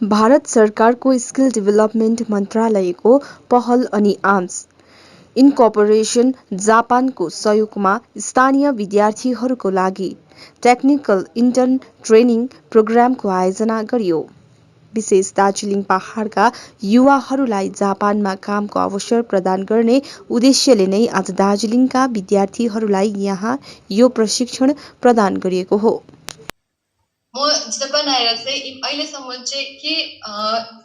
भारत सरकारको skill development मन्त्रालयको पहल अनि आर्म्स इन्कर्पोरेसन जापानको सहयोगमा स्थानीय विद्यार्थीहरूको लागि टेक्निकल इन्टर्न ट्रेनिङ प्रोग्रामको आयोजना गरियो। विशेष दार्जिलिङ पहाडका युवाहरूलाई जापानमा कामको अवसर प्रदान गर्ने उद्देश्यले नै आज दार्जिलिङका विद्यार्थीहरूलाई यहाँ यो प्रशिक्षण प्रदान गरिएको हो। म जापान आएर चाहिँ अहिलेसम्म चाहिँ के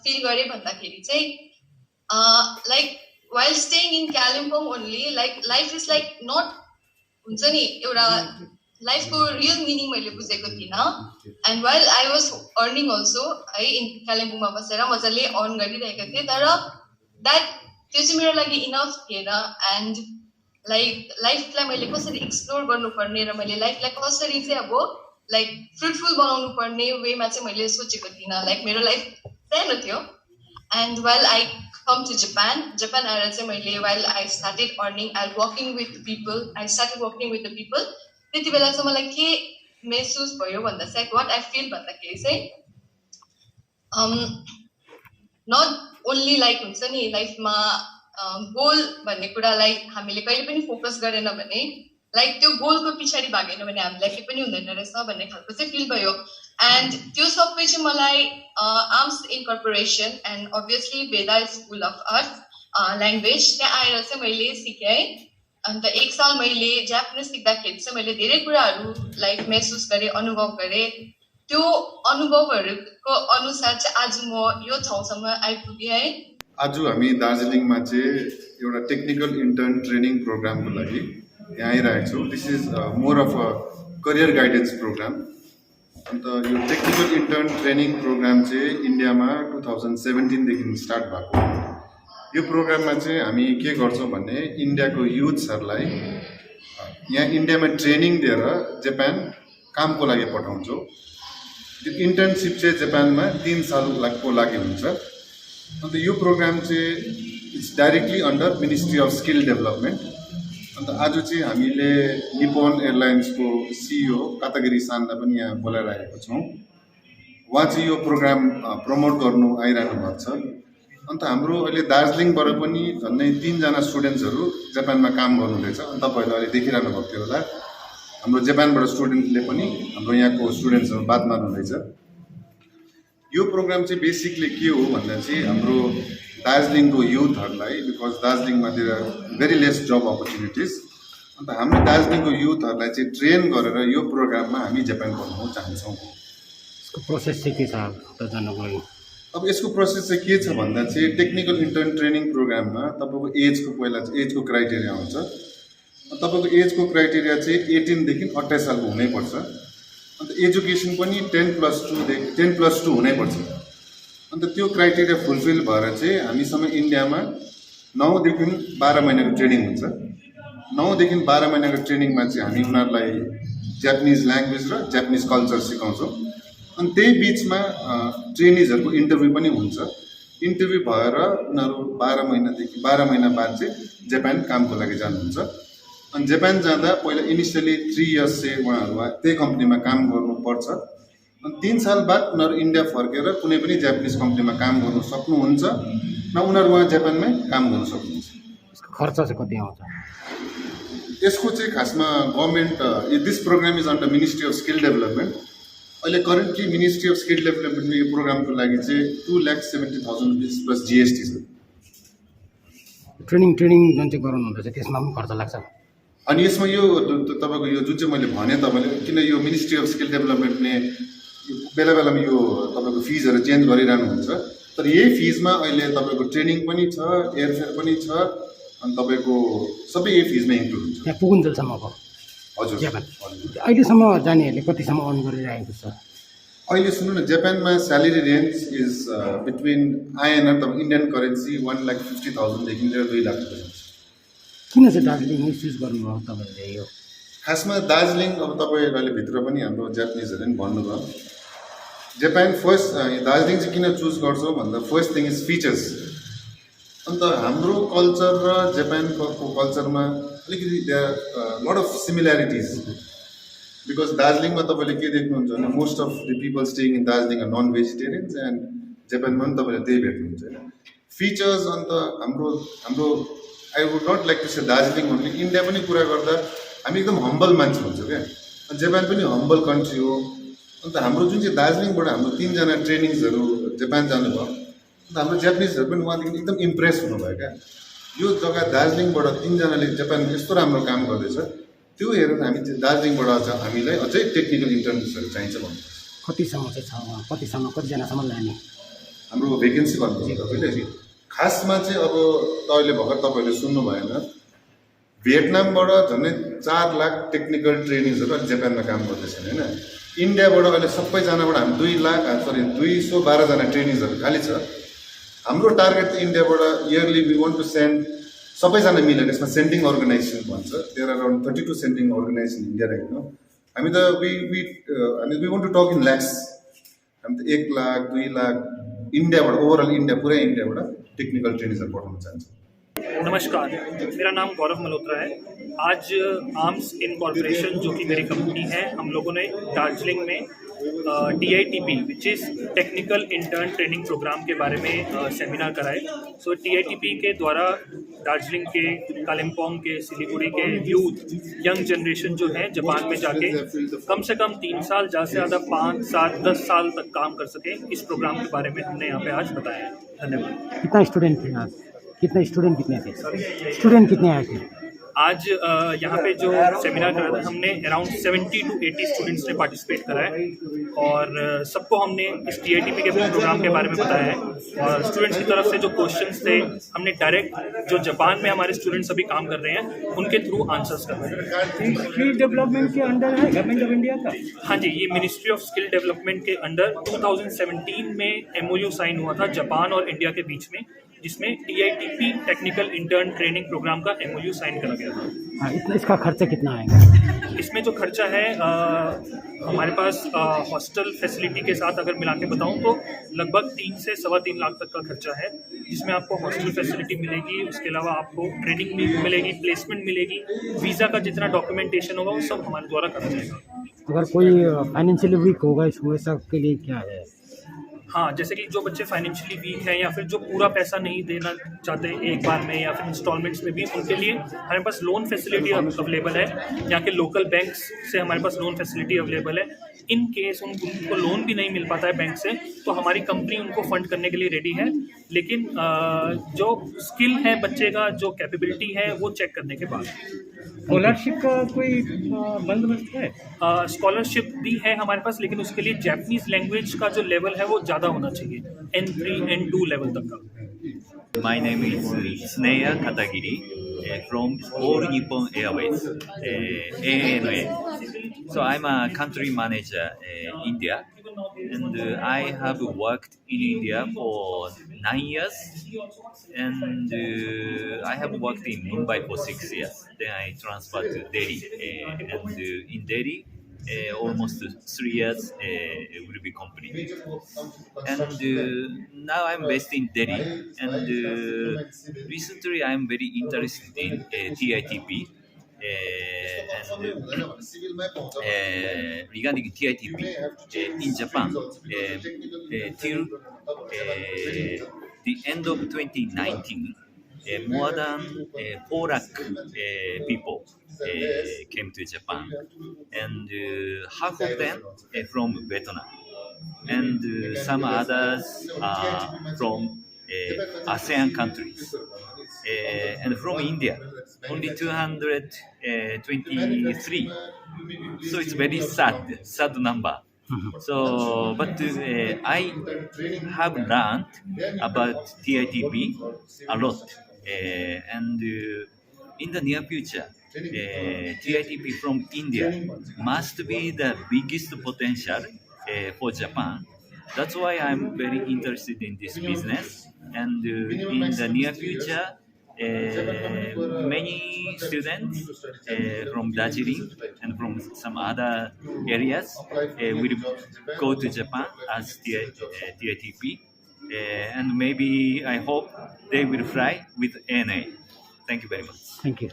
फिल गरेँ भन्दाखेरि चाहिँ like while staying in Kalimpong only, like life is like not हुन्छ नि एउटा लाइफको रियल मिनिङ मैले बुझेको थिइनँ। And while I was earning also है इन कालिम्पोङमा बसेर मजाले अर्न गरिरहेको थिएँ, तर त्यो चाहिँ मेरो लागि इनफ थिएन। एन्ड लाइक लाइफलाई मैले कसरी एक्सप्लोर गर्नुपर्ने र मैले लाइफलाई कसरी चाहिँ अब लाइक फ्रुटफुल बनाउनु पर्ने वेमा चाहिँ मैले सोचेको थिइनँ। लाइक मेरो लाइफ सानो थियो। And while I come to Japan आएर चाहिँ मैले while I started earning and working with people, I started working with the people, त्यति बेला चाहिँ मलाई के महसुस भयो भन्दा चाहिँ what I feel भन्दाखेरि चाहिँ not only like हुन्छ नि लाइफमा गोल भन्ने कुरालाई हामीले कहिले पनि फोकस गरेन भने लाइक त्यो गोलको पछाडि भागेन भने हामीलाई केही पनि हुँदैन रहेछ भन्ने खालको चाहिँ फिल भयो। एन्ड त्यो सबै चाहिँ मलाई arms incorporation and obviously Veda school of arts language त्यहाँ आएर चाहिँ मैले सिकेँ। अन्त एक साल मैले जापानिज सिक्दाखेरि चाहिँ मैले धेरै कुराहरू लाइक महसुस गरेँ, अनुभव गरेँ। त्यो अनुभवहरूको अनुसार चाहिँ आज म यो ठाउँसम्म आइपुगेँ है। आज हामी दार्जिलिङमा चाहिँ एउटा टेक्निकल इन्टर्न ट्रेनिङ प्रोग्रामको लागि यहाँ आइरहेको छौँ। This is more of a career guidance program. अन्त यो टेक्निकल इन्टर्न ट्रेनिङ प्रोग्राम चाहिँ इन्डियामा 2017देखि स्टार्ट भएको। यो प्रोग्राममा चाहिँ हामी के गर्छौँ भने इन्डियाको युथ्सहरूलाई यहाँ इन्डियामा ट्रेनिङ दिएर जापान कामको लागि पठाउँछौँ। त्यो इन्टर्नसिप चाहिँ जापानमा 3 सालको लागि हुन्छ। अन्त यो प्रोग्राम चाहिँ it's directly under ministry of skill development. अन्त आज चाहिँ हामीले निप्पोन एयरलाइन्सको सिइओ कातागिरी सानलाई पनि यहाँ बोलाइरहेको छौँ। उहाँ चाहिँ यो प्रोग्राम प्रमोट गर्नु आइरहनु भएको छ। अन्त हाम्रो अहिले दार्जिलिङबाट पनि झन्डै 3 जना स्टुडेन्ट्सहरू जापानमा काम गर्नुहुँदैछ। अन्त तपाईँहरूले अहिले देखिरहनु भएको थियो होला, हाम्रो जापानबाट स्टुडेन्टले पनि हाम्रो यहाँको स्टुडेन्ट्सहरू बात मार्नुहुँदैछ। यो प्रोग्राम चाहिँ बेसिकली के हो भन्दा चाहिँ हाम्रो दार्जिलिङको युथहरूलाई, बिकज दार्जिलिङमा there are very less job opportunities, अन्त हाम्रो दार्जिलिङको युथहरूलाई चाहिँ ट्रेन गरेर यो प्रोग्राममा हामी जापान पठाउन चाहन्छौँ। यसको प्रोसेस चाहिँ के छ त जान्नको लागि? अब यसको प्रोसेस चाहिँ के छ भन्दा चाहिँ टेक्निकल इन्टर्न ट्रेनिङ प्रोग्राममा तपाईँको एजको पहिला चाहिँ एजको क्राइटेरिया हुन्छ। तपाईँको एजको क्राइटेरिया चाहिँ 18 देखि 28 सालको हुनैपर्छ। अन्त एजुकेसन पनि 10+2 हुनैपर्छ। अन्त त्यो क्राइटेरिया फुलफिल भएर चाहिँ हामीसँग इन्डियामा 9 देखि 12 महिनाको ट्रेनिङ हुन्छ। 9 देखि 12 महिनाको ट्रेनिङमा चाहिँ हामी उनीहरूलाई जापानिज ल्याङ्ग्वेज र जापानिज कल्चर सिकाउँछौँ। अनि त्यही बिचमा ट्रेनिजहरूको इन्टरभ्यू पनि हुन्छ। इन्टरभ्यू भएर उनीहरू 12 महिना बाद चाहिँ जापान कामको लागि जानुहुन्छ। अनि जापान जाँदा पहिला इनिसियली 3 इयर्स चाहिँ उहाँहरू त्यही कम्पनीमा काम गर्नुपर्छ। अनि 3 साल बाद उनीहरू इन्डिया फर्केर कुनै पनि जापानिज कम्पनीमा काम गर्नु सक्नुहुन्छ, न उनीहरू उहाँ जापानमै काम गर्नु सक्नुहुन्छ। यसको खर्च चाहिँ कति आउँछ? यसको चाहिँ खासमा government this program is under ministry of skill development. अहिले करेन्टली मिनिस्ट्री अफ स्किल डेभलपमेन्टको यो प्रोग्रामको लागि चाहिँ 2,70,000 रुपिस प्लस GST छ। ट्रेनिङ जुन चाहिँ गराउनु हुँदैछ त्यसमा पनि खर्च लाग्छ। अनि यसमा यो तपाईँको यो जुन चाहिँ मैले भने तपाईँले, किन यो मिनिस्ट्री अफ स्किल डेभलपमेन्टले बेला बेलामा यो तपाईँको फिजहरू चेन्ज गरिरहनुहुन्छ, तर यही फिजमा अहिले तपाईँको ट्रेनिङ पनि छ, एयरफेयर पनि छ, अनि तपाईँको सबै यही फिजमा इन्क्लुड हुन्छ। त्यहाँ पुगुन्जेलसम्मको हजुर। अहिलेसम्म जानेहरूले कतिसम्म अर्न गरिरहेको छ? अहिले सुन्नु न, जापानमा salary range is between INR तपाईँ इन्डियन करेन्सी 1,50,000 लिएर 2 लाख रुपियाँ। किन चाहिँ दार्जिलिङ चुज गर्नुभयो तपाईँहरूले? यो खासमा दार्जिलिङ अब तपाईँ अहिले भित्र पनि हाम्रो जापानिजहरूले पनि भन्नुभयो, जापान फर्स्ट दार्जिलिङ चाहिँ किन चुज गर्छौँ भन्दा फर्स्ट थिङ इज फिचर्स। अन्त हाम्रो कल्चर र जापानको कल्चरमा अलिकति लट अफ सिमिल्यारिटिज। बिकज दार्जिलिङमा तपाईँले के देख्नुहुन्छ भने most of the people staying in Darjeeling are non vegetarians and जापानमा पनि तपाईँले त्यही भेट्नुहुन्छ होइन। फिचर्स अन्त हाम्रो हाम्रो I would not like to say Darjeeling only, India पनि कुरा गर्दा हामी एकदम हम्बल मान्छे हुन्छौँ क्या। जापान पनि हम्बल कन्ट्री हो। अन्त हाम्रो जुन चाहिँ दार्जिलिङबाट हाम्रो 3 जना ट्रेनिङ्सहरू जापान जानुभयो, अन्त हाम्रो जापानिजहरू पनि उहाँदेखि एकदम इम्प्रेस हुनुभयो क्या। यो जग्गा दार्जिलिङबाट 3 जनाले जापानमा यस्तो राम्रो काम गर्दैछ, त्यो हेरेर हामी चाहिँ दार्जिलिङबाट चाहिँ हामीलाई अझै टेक्निकल इन्टर्नसिपहरू चाहिन्छ भन्नु। कतिसम्म चाहिँ छ उहाँ, कतिसम्म कतिजनासम्म लाने हाम्रो भेकेन्सी भन्नुहुन्छ तपाईँले? खासमा चाहिँ अब तपाईँहरूले सुन्नु भएन, भियतनामबाट झन्डै 4 लाख टेक्निकल ट्रेनिङ्सहरू अहिले जापानमा काम गर्दैछन् होइन। इन्डियाबाट अहिले सबैजनाबाट हामी 212 जना ट्रेनिङ्सहरू खालि छ। हाम्रो टार्गेट चाहिँ इन्डियाबाट yearly we want to send सबैजना मिलेर, यसमा सेन्डिङ अर्गनाइजेसन भन्छ, there are around 32 sending organisation India right now. हामी त we want to talk in lakhs. हामी त 1 लाख 2 लाख इन्डियाबाट, ओभरअल इन्डिया, पुरै इन्डियाबाट टेक्निकल ट्रेनिङ्सहरू पठाउन चाहन्छौँ। नमस्कार, मेरा नाम गौरव मल्होत्रा है। आज आर्म्स इनकॉर्पोरेशन जो कि मेरी कंपनी है, हम लोगों ने दार्जिलिंग में TITP which is technical intern training program के बारे में सेमिनार कराए। सो TITP के द्वारा दार्जिलिंग के, कालिम्पोंग के, सिलीगुड़ी के यूथ, यंग जनरेशन जो है जापान में जाके कम से कम 3 साल, ज़्यादा से ज़्यादा 5, 7, 10 साल तक काम कर सके, इस प्रोग्राम के बारे में हमने यहाँ पे आज बताया है। धन्यवाद। कितना स्टूडेंट थे आज? कितने कितने आए थे? आज यहाँ पे जो सेमिनार करा था, हमने अराउंड 70 to 80 स्टूडेंट्स ने पार्टिसिपेट करा है और सबको हमने इस TITP के प्रोग्राम के बारे में बताया है। और स्टूडेंट्स की तरफ से जो क्वेश्चंस थे, हमने डायरेक्ट जो जापान में हमारे स्टूडेंट्स अभी काम कर रहे हैं उनके थ्रू आंसर्स कर रहे हैं। स्किल डेवलपमेंट के अंडर है गवर्नमेंट ऑफ इंडिया का? हाँ जी, ये मिनिस्ट्री ऑफ स्किल डेवलपमेंट के अंडर 2017 में MOU साइन हुआ था जापान और इंडिया के बीच में, जिसमें TITP technical intern training program का MOU साइन करा गया था। हाँ, इसका खर्चा कितना आएगा? इसमें जो खर्चा है हमारे पास हॉस्टल फैसिलिटी के साथ अगर मिला के बताऊँ तो लगभग 3 से 3.25 लाख तक का खर्चा है, जिसमें आपको हॉस्टल फैसिलिटी मिलेगी, उसके अलावा आपको ट्रेनिंग भी मिलेगी, प्लेसमेंट मिलेगी, वीज़ा का जितना डॉक्यूमेंटेशन होगा वो सब हमारे द्वारा करा जाएगा। अगर कोई फाइनेंशियली वीक होगा इसमें, सबके लिए क्या है? हाँ, जैसे कि जो बच्चे फाइनेंशियली वीक हैं या फिर जो पूरा पैसा नहीं देना चाहते एक बार में या फिर इंस्टॉलमेंट्स में भी, उनके लिए हमारे पास लोन फैसिलिटी अवेलेबल है। यहाँ के लोकल बैंक्स से हमारे पास लोन फैसिलिटी अवेलेबल है। इन केस उनको लोन भी नहीं मिल पाता है बैंक से, तो हमारी कंपनी उनको फंड करने के लिए रेडी है। लेकिन जो स्किल है बच्चे का, जो कैपेबिलिटी है, वो चेक करने के बाद। स्कॉलरशिप का कोई बंदोबस्त है? स्कॉलरशिप भी है हमारे पास, लेकिन उसके लिए जापानीज लैंग्वेज का जो लेवल है वो ज़्यादा होना चाहिए, N3, N2 लेवल तक का। My name is Sneya Katagiri from All Nippon Airways, ANA. So I'm a country manager in India, and I have worked in India for 9 years, and I have worked in Mumbai for 6 years. Then I transferred to Delhi, and in Delhi, almost 3 years will be complete. And now I'm based in Delhi, and recently I'm very interested in TITP. Regarding TITP in Japan, till the end of 2019, more than 4 lakh people came to Japan, and half of them from Vietnam, and some others are from ASEAN countries, and from India, only 223. So it's very sad number. So, but I have learned about TITP a lot, and in the near future, TITP from India must be the biggest potential for Japan. That's why I'm very interested in this business, and in the near future, many students from Darjeeling and from some other areas will go to Japan as TITP, and maybe I hope they will fly with ANA. Thank you very much. Thank you.